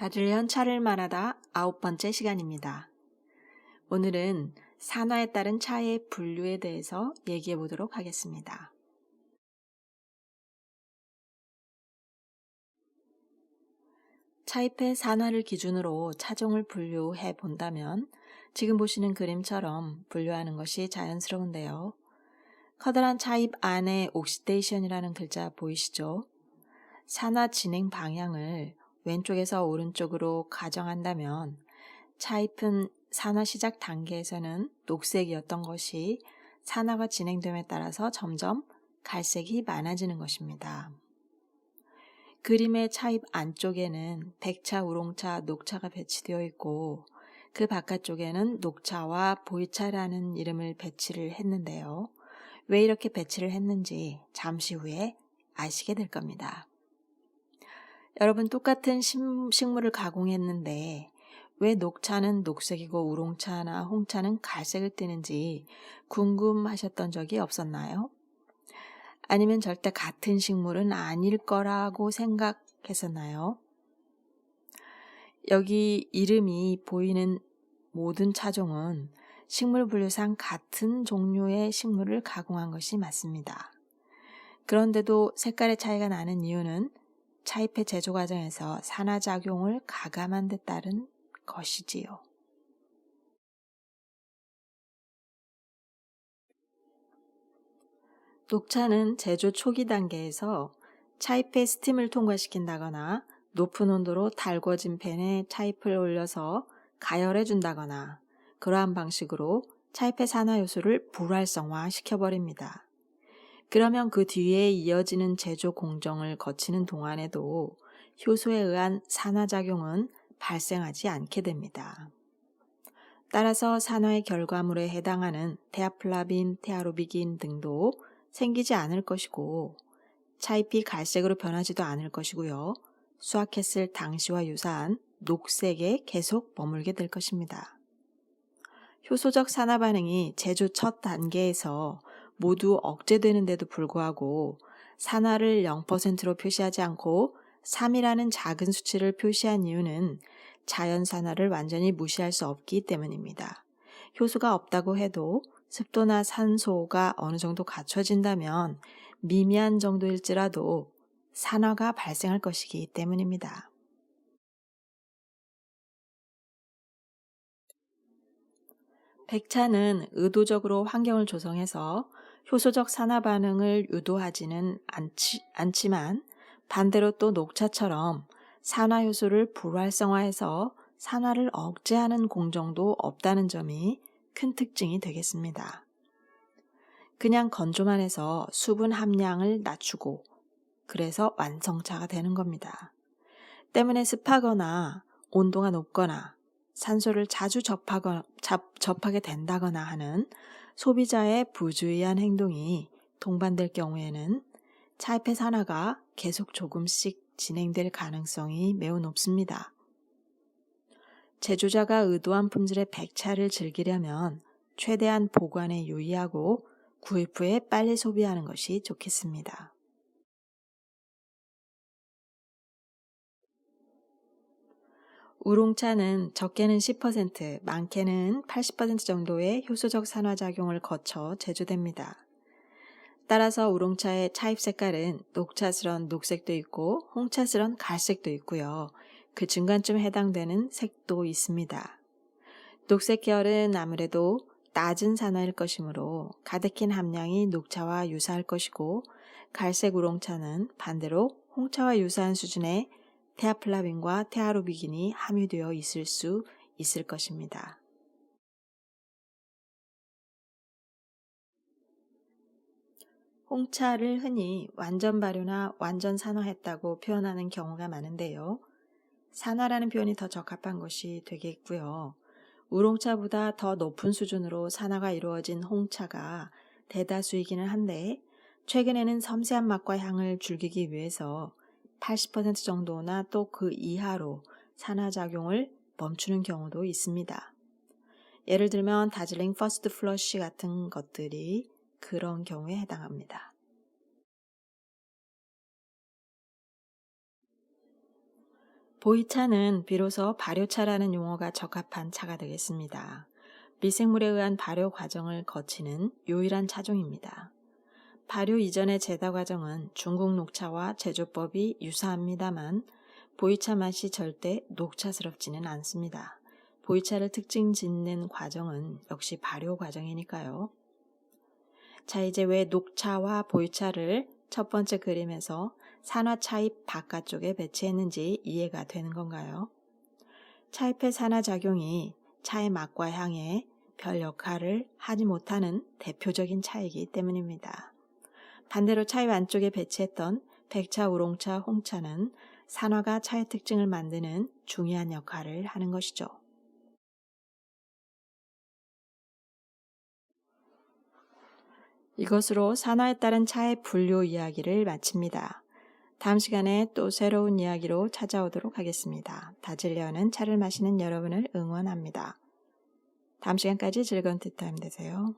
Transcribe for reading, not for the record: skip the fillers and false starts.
다들련 차를 말하다 9번째 시간입니다. 오늘은 산화에 따른 차의 분류에 대해서 얘기해 보도록 하겠습니다. 차잎의 산화를 기준으로 차종을 분류해 본다면 지금 보시는 그림처럼 분류하는 것이 자연스러운데요. 커다란 차잎 안에 옥시데이션이라는 글자 보이시죠? 산화 진행 방향을 왼쪽에서 오른쪽으로 가정한다면 차잎은 산화 시작 단계에서는 녹색이었던 것이 산화가 진행됨에 따라서 점점 갈색이 많아지는 것입니다. 그림의 차잎 안쪽에는 백차, 우롱차, 녹차가 배치되어 있고 그 바깥쪽에는 녹차와 보이차라는 이름을 배치를 했는데요. 왜 이렇게 배치를 했는지 잠시 후에 아시게 될 겁니다. 여러분, 똑같은 식물을 가공했는데 왜 녹차는 녹색이고 우롱차나 홍차는 갈색을 띠는지 궁금하셨던 적이 없었나요? 아니면 절대 같은 식물은 아닐 거라고 생각했었나요? 여기 이름이 보이는 모든 차종은 식물 분류상 같은 종류의 식물을 가공한 것이 맞습니다. 그런데도 색깔의 차이가 나는 이유는 차잎의 제조 과정에서 산화작용을 가감한 데 따른 것이지요. 녹차는 제조 초기 단계에서 차잎에 스팀을 통과시킨다거나 높은 온도로 달궈진 팬에 차잎을 올려서 가열해 준다거나 그러한 방식으로 차잎의 산화 요소를 불활성화 시켜버립니다. 그러면 그 뒤에 이어지는 제조 공정을 거치는 동안에도 효소에 의한 산화작용은 발생하지 않게 됩니다. 따라서 산화의 결과물에 해당하는 테아플라빈, 테아로비긴 등도 생기지 않을 것이고 차잎이 갈색으로 변하지도 않을 것이고요. 수확했을 당시와 유사한 녹색에 계속 머물게 될 것입니다. 효소적 산화 반응이 제조 첫 단계에서 모두 억제되는데도 불구하고 산화를 0%로 표시하지 않고 3이라는 작은 수치를 표시한 이유는 자연 산화를 완전히 무시할 수 없기 때문입니다. 효소가 없다고 해도 습도나 산소가 어느 정도 갖춰진다면 미미한 정도일지라도 산화가 발생할 것이기 때문입니다. 백차는 의도적으로 환경을 조성해서 효소적 산화 반응을 유도하지는 않지만 반대로 또 녹차처럼 산화 효소를 불활성화해서 산화를 억제하는 공정도 없다는 점이 큰 특징이 되겠습니다. 그냥 건조만 해서 수분 함량을 낮추고 그래서 완성차가 되는 겁니다. 때문에 습하거나 온도가 높거나 산소를 자주 접하게 된다거나 하는 소비자의 부주의한 행동이 동반될 경우에는 차잎의 산화가 계속 조금씩 진행될 가능성이 매우 높습니다. 제조자가 의도한 품질의 백차를 즐기려면 최대한 보관에 유의하고 구입 후에 빨리 소비하는 것이 좋겠습니다. 우롱차는 적게는 10%, 많게는 80% 정도의 효소적 산화작용을 거쳐 제조됩니다. 따라서 우롱차의 차잎 색깔은 녹차스런 녹색도 있고 홍차스런 갈색도 있고요. 그 중간쯤 해당되는 색도 있습니다. 녹색 계열은 아무래도 낮은 산화일 것이므로 가데킨 함량이 녹차와 유사할 것이고 갈색 우롱차는 반대로 홍차와 유사한 수준의 테아플라빈과 테아로비긴이 함유되어 있을 수 있을 것입니다. 홍차를 흔히 완전 발효나 완전 산화했다고 표현하는 경우가 많은데요. 산화라는 표현이 더 적합한 것이 되겠고요. 우롱차보다 더 높은 수준으로 산화가 이루어진 홍차가 대다수이기는 한데 최근에는 섬세한 맛과 향을 즐기기 위해서 80% 정도나 또 그 이하로 산화작용을 멈추는 경우도 있습니다. 예를 들면 다즐링 퍼스트 플러쉬 같은 것들이 그런 경우에 해당합니다. 보이차는 비로소 발효차라는 용어가 적합한 차가 되겠습니다. 미생물에 의한 발효 과정을 거치는 유일한 차종입니다. 발효 이전의 제다 과정은 중국 녹차와 제조법이 유사합니다만 보이차 맛이 절대 녹차스럽지는 않습니다. 보이차를 특징 짓는 과정은 역시 발효 과정이니까요. 자, 이제 왜 녹차와 보이차를 첫 번째 그림에서 산화 차입 바깥쪽에 배치했는지 이해가 되는 건가요? 차입의 산화작용이 차의 맛과 향에 별 역할을 하지 못하는 대표적인 차이기 때문입니다. 반대로 차입 안쪽에 배치했던 백차, 우롱차, 홍차는 산화가 차의 특징을 만드는 중요한 역할을 하는 것이죠. 이것으로 산화에 따른 차의 분류 이야기를 마칩니다. 다음 시간에 또 새로운 이야기로 찾아오도록 하겠습니다. 다질려는 차를 마시는 여러분을 응원합니다. 다음 시간까지 즐거운 티타임 되세요.